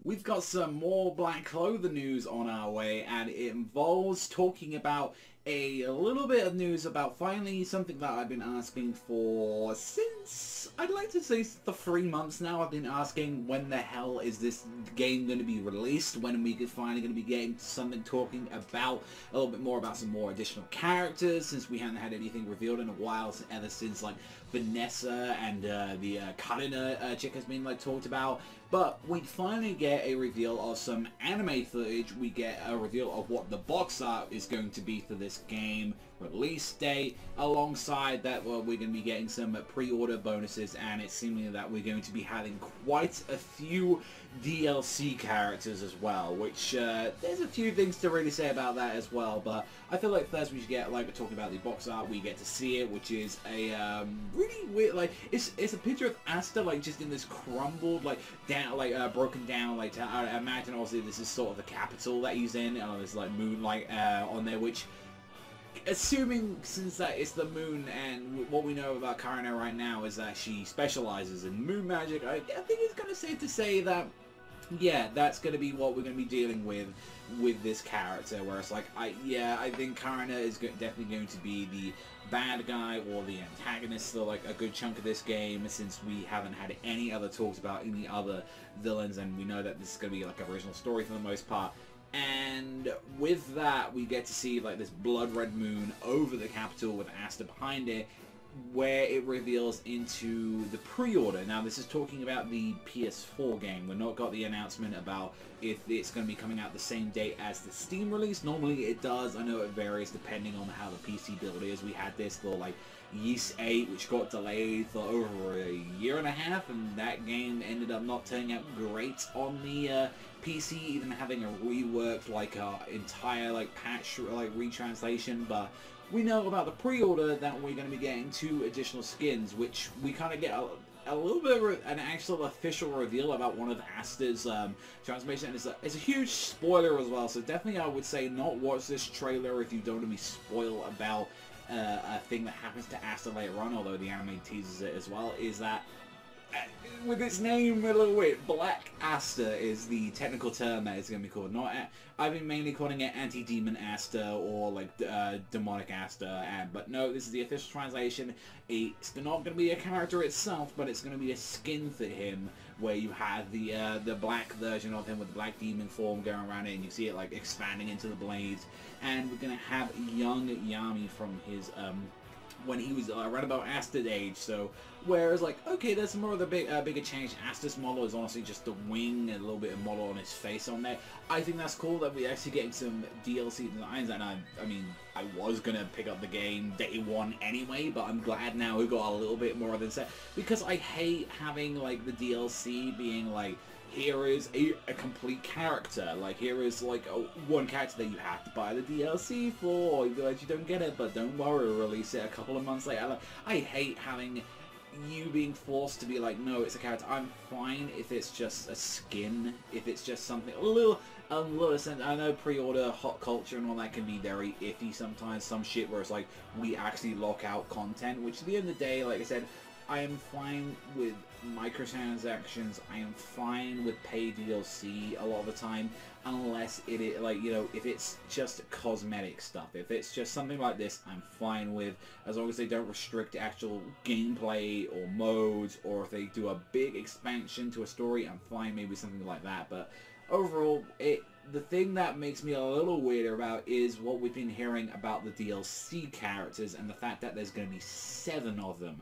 We've got some more Black Clover news on our way, and it involves talking about a little bit of news about finally something that I've been asking for since, I'd like to say, the 3 months now. I've been asking, when the hell is this game going to be released? When are we finally going to be getting something talking about a little bit more about some more additional characters, since we haven't had anything revealed in a while, ever since like Vanessa and the Karina chick has been like talked about. But we finally get a reveal of some anime footage. We get a reveal of what the box art is going to be for this game, release date. Alongside that, well, we're going to be getting some pre-order bonuses, and it's seeming that we're going to be having quite a few DLC characters as well, which there's a few things to really say about that as well. But I feel like first we should get, like, we're talking about the box art. We get to see it, which is a really weird, like, it's a picture of Asta, like, just in this crumbled, like, down, like, broken down, like, I imagine obviously this is sort of the capital that he's in, and there's like moonlight on there, which, assuming since that it's the moon, and what we know about Karina right now is that she specializes in moon magic, I think it's kind of safe to say that, yeah, that's going to be what we're going to be dealing with this character, where it's like, I think Karina is definitely going to be the bad guy or the antagonist for like a good chunk of this game, since we haven't had any other talks about any other villains, and we know that this is going to be like an original story for the most part. And with that, we get to see like this blood red moon over the capital with Asta behind it, where it reveals into the pre-order. Now this is talking about the PS4 game. We've not got the announcement about if it's going to be coming out the same date as the Steam release. Normally it does. I know it varies depending on how the PC build is. We had this for like Yeast 8, which got delayed for over a year and a half, and that game ended up not turning out great on the PC, even having a reworked like entire like patch like retranslation. But we know about the pre-order that we're going to be getting 2 additional skins, which we kind of get a little bit of an actual official reveal about one of Asta's transformation. And it's a huge spoiler as well, so definitely I would say not watch this trailer if you don't want to be spoiled about a thing that happens to Asta later on, although the anime teases it as well, is that with its name a little weird, Black Asta is the technical term that it's going to be called. Not, I've been mainly calling it Anti-Demon Asta or like Demonic Asta, but no, this is the official translation. It's not going to be a character itself, but it's going to be a skin for him, where you have the black version of him with the black demon form going around it, and you see it like expanding into the blades. And we're going to have young Yami from his when he was right about Asta's age. So whereas like, okay, there's more of the bigger change. Asta's model is honestly just the wing and a little bit of model on his face on there. I think that's cool that we're actually getting some DLC designs, and I mean, I was gonna pick up the game day one anyway, but I'm glad now we got a little bit more than that, because I hate having like the DLC being like, here is a complete character. Like, here is like one character that you have to buy the DLC for, otherwise you don't get it, but don't worry, we'll release it a couple of months later. Like, I hate having you being forced to be like, no, it's a character. I'm fine if it's just a skin, if it's just something a little sense. I know pre-order hot culture and all that can be very iffy sometimes, some shit where it's like, we actually lock out content, which at the end of the day, like I said, I am fine with microtransactions. I am fine with paid DLC a lot of the time, unless it is like, you know, if it's just cosmetic stuff. If it's just something like this, I'm fine with, as long as they don't restrict actual gameplay or modes, or if they do a big expansion to a story, I'm fine, maybe something like that. But overall, the thing that makes me a little weirder about is what we've been hearing about the DLC characters, and the fact that there's going to be 7 of them.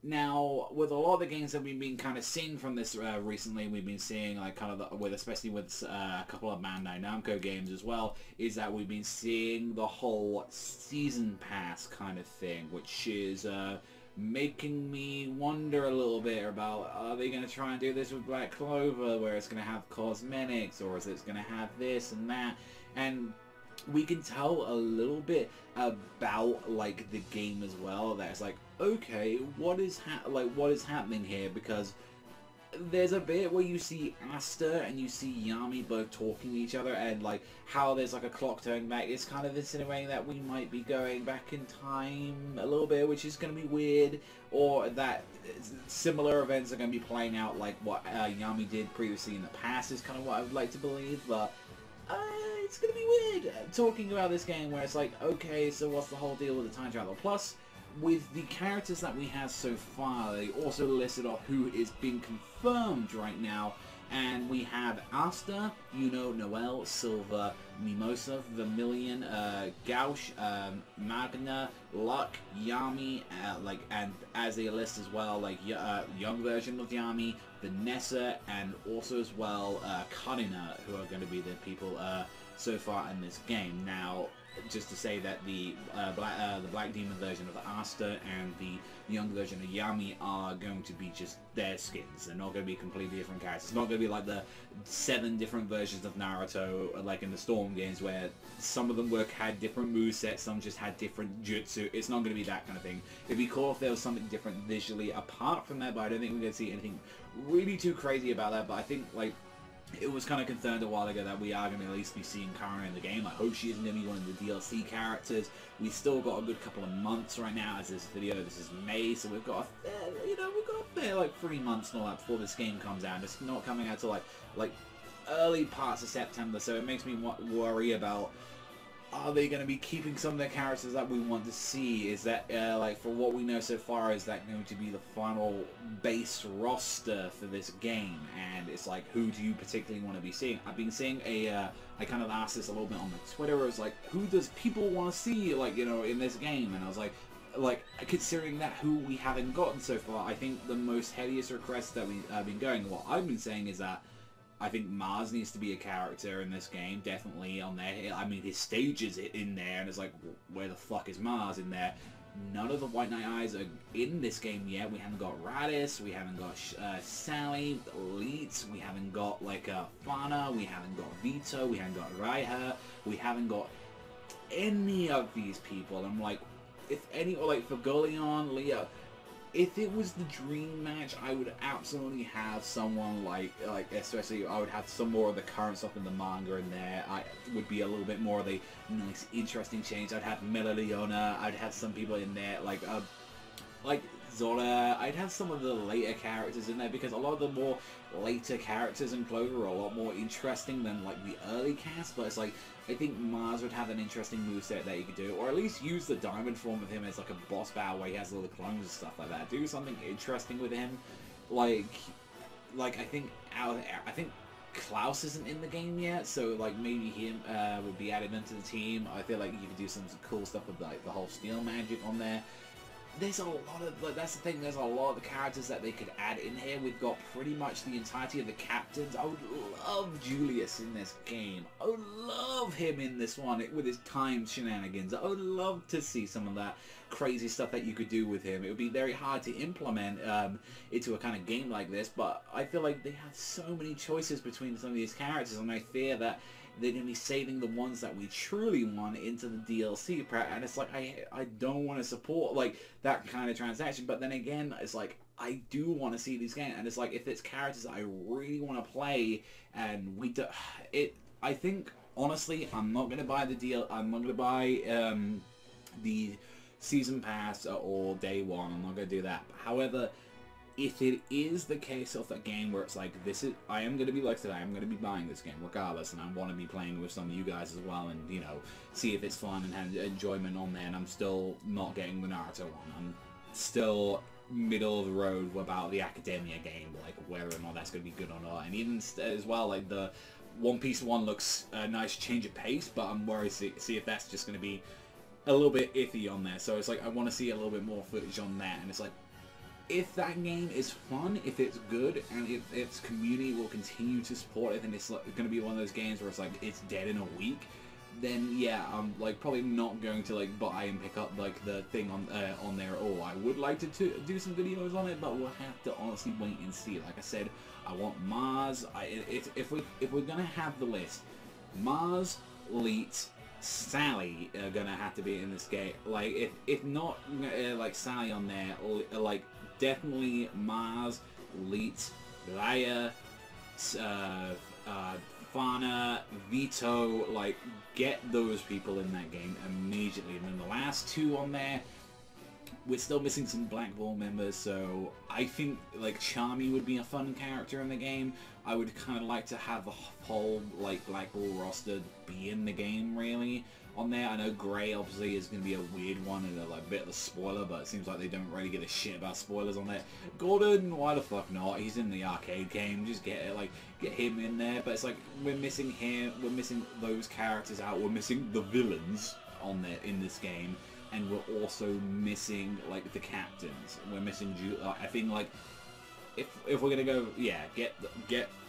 Now, with a lot of the games that we've been kind of seeing from this recently, we've been seeing like kind of especially with a couple of Bandai Namco games as well, is that we've been seeing the whole season pass kind of thing, which is making me wonder a little bit about, are they going to try and do this with Black Clover, where it's going to have cosmetics, or is it going to have this and that? And we can tell a little bit about like the game as well, that it's like, okay, what is happening here? Because there's a bit where you see Asta and you see Yami both talking to each other, and like how there's like a clock turning back. It's kind of insinuating that we might be going back in time a little bit, which is going to be weird, or that similar events are going to be playing out like what Yami did previously in the past is kind of what I would like to believe, but it's going to be weird talking about this game where it's like, okay, so what's the whole deal with the time travel? Plus, with the characters that we have so far, they also listed off who is being confirmed right now, and we have Asta, Yuno, Noel, Silver, Mimosa, Vermilion, Gauch, Magna, Luck, Yami, and as they list as well, like young version of Yami, Vanessa, and also as well Karina, who are going to be the people so far in this game. Now, just to say that the Black Demon version of Asta and the young version of Yami are going to be just their skins. They're not going to be completely different characters. It's not going to be like the 7 different versions of Naruto, like in the Storm games, where some of them had different movesets, some just had different jutsu. It's not going to be that kind of thing. It'd be cool if there was something different visually apart from that, but I don't think we're going to see anything really too crazy about that. But I think, like, it was kind of confirmed a while ago that we are going to at least be seeing Kara in the game. I hope she isn't going to be one of the DLC characters. We still got a good couple of months right now as this video. This is May, so we've got a fair, like 3 months and all that before this game comes out. It's not coming out till like early parts of September, so it makes me worry about, are they going to be keeping some of the characters that we want to see? Is that, like, for what we know so far, is that going to be the final base roster for this game? And it's like, who do you particularly want to be seeing? I've been seeing I kind of asked this a little bit on the Twitter. It was like, who does people want to see, like, you know, in this game? And I was like, considering that who we haven't gotten so far, I think the most heaviest request that we have been going, what I've been saying is that I think Mars needs to be a character in this game, definitely on there. I mean, his stage is in there, and it's like, where the fuck is Mars in there? None of the White Knight Eyes are in this game yet. We haven't got Radis, we haven't got Sally, Leet, we haven't got, like, Fana, we haven't got Vito, we haven't got Raiha, we haven't got any of these people. I'm like, if any, or like for Goleon, Leo, if it was the dream match, I would absolutely have someone like especially I would have some more of the current stuff in the manga in there. I would be a little bit more of a nice, interesting change. I'd have Melaleona. I'd have some people in there like Zora. I'd have some of the later characters in there because a lot of the more later characters in Clover are a lot more interesting than like the early cast. But it's like, I think Mars would have an interesting moveset that you could do, or at least use the diamond form of him as like a boss battle where he has all the clones and stuff like that. Do something interesting with him, like I think Klaus isn't in the game yet, so like maybe him would be added into the team. I feel like you could do some cool stuff with like the whole steel magic on there. There's a lot of, like, that's the thing, there's a lot of the characters that they could add in here. We've got pretty much the entirety of the captains. I would love Julius in this game. I would love him in this one with his time shenanigans. I would love to see some of that crazy stuff that you could do with him. It would be very hard to implement into a kind of game like this, but I feel like they have so many choices between some of these characters, and I fear that they're going to be saving the ones that we truly want into the DLC, and it's like, I don't want to support like that kind of transaction, but then again, it's like, I do want to see these games, and it's like, if it's characters I really want to play, and we do it, I think, honestly, I'm not going to buy the deal, I'm not going to buy the season pass or day one, I'm not going to do that. However, if it is the case of a game where it's like, I am going to be like today, I'm going to be buying this game regardless, and I want to be playing with some of you guys as well, and, you know, see if it's fun and have enjoyment on there, and I'm still not getting the Naruto one. I'm still middle of the road about the Academia game, like whether or not that's going to be good or not, and even as well, like the One Piece one looks a nice change of pace, but I'm worried to see if that's just going to be a little bit iffy on there. So it's like, I want to see a little bit more footage on that, and it's like, if that game is fun, if it's good, and if its community will continue to support it, and it's like, going to be one of those games where it's like, it's dead in a week, then yeah, I'm like probably not going to like buy and pick up like the thing on there at all. I would like to do some videos on it, but we'll have to honestly wait and see. Like I said, I want Mars. If we're gonna have the list, Mars, Leet, Sally are gonna have to be in this game. Like if not like Sally on there, like definitely Mars, Leet, Raya, Fana, Vito, like, get those people in that game immediately. And then the last two on there, we're still missing some Black Ball members, so I think, like, Charmy would be a fun character in the game. I would kind of like to have the whole, like, Black Ball roster be in the game, really, on there. I know Grey, obviously, is going to be a weird one and a, like, bit of a spoiler, but it seems like they don't really give a shit about spoilers on there. Gordon, why the fuck not? He's in the arcade game. Just get it, like, get him in there. But it's like, we're missing him, we're missing those characters out, we're missing the villains on there in this game. And we're also missing, like, the captains. We're missing, I think, like, if we're gonna go, yeah, get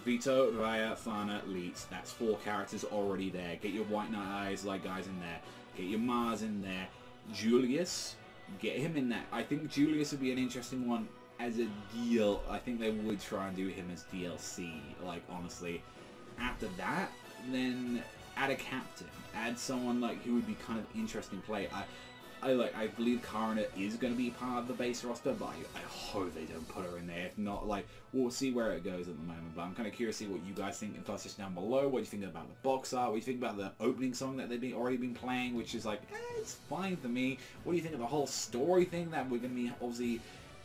Vito, Raya, Fana, Leets. That's 4 characters already there. Get your White Knight Eyes, like, guys in there. Get your Mars in there. Julius, get him in there. I think Julius would be an interesting one as a deal. I think they would try and do him as DLC, like, honestly. After that, then add a captain. Add someone, like, who would be kind of interesting play. I believe Karina is going to be part of the base roster, but I hope they don't put her in there. If not, like, we'll see where it goes at the moment. But I'm kind of curious to see what you guys think in the comments down below. What do you think about the box art? What do you think about the opening song that they've already been playing, which is like, it's fine for me. What do you think of the whole story thing that we're going to be obviously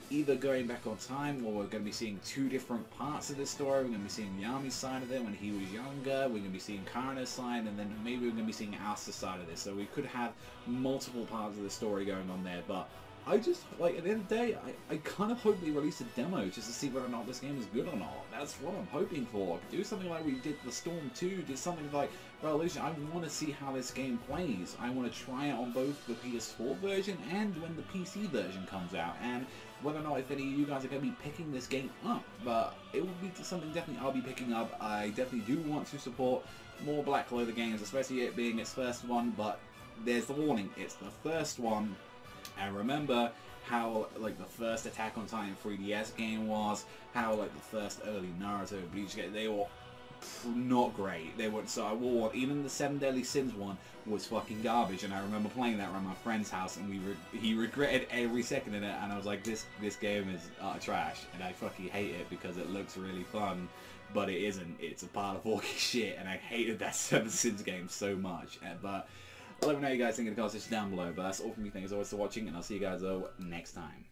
either going back on time, or we're going to be seeing 2 different parts of this story? We're going to be seeing Yami's side of it when he was younger, we're going to be seeing Karina's side, and then maybe we're going to be seeing Asta's side of this. So we could have multiple parts of the story going on there, but I just, like, at the end of the day, I kind of hope they release a demo just to see whether or not this game is good or not. That's what I'm hoping for. Do something like we did the Storm 2, do something like Revolution. I want to see how this game plays. I want to try it on both the PS4 version and when the PC version comes out, and whether or not if any of you guys are going to be picking this game up. But it will be something definitely I'll be picking up. I definitely do want to support more Black Clover games, especially it being its first one, but there's the warning, it's the first one. And remember how, like, the first Attack on Titan 3DS game was, how, like, the first early Naruto and Bleach game, they were not great. They weren't, so I will, even the 7 Deadly Sins one was fucking garbage, and I remember playing that around my friend's house, and he regretted every second in it, and I was like, this game is trash, and I fucking hate it because it looks really fun, but it isn't. It's a part of orky shit, and I hated that 7 Sins game so much. But let me know what you guys think in the comments down below. But that's all from me. Thanks as always for watching, and I'll see you guys next time.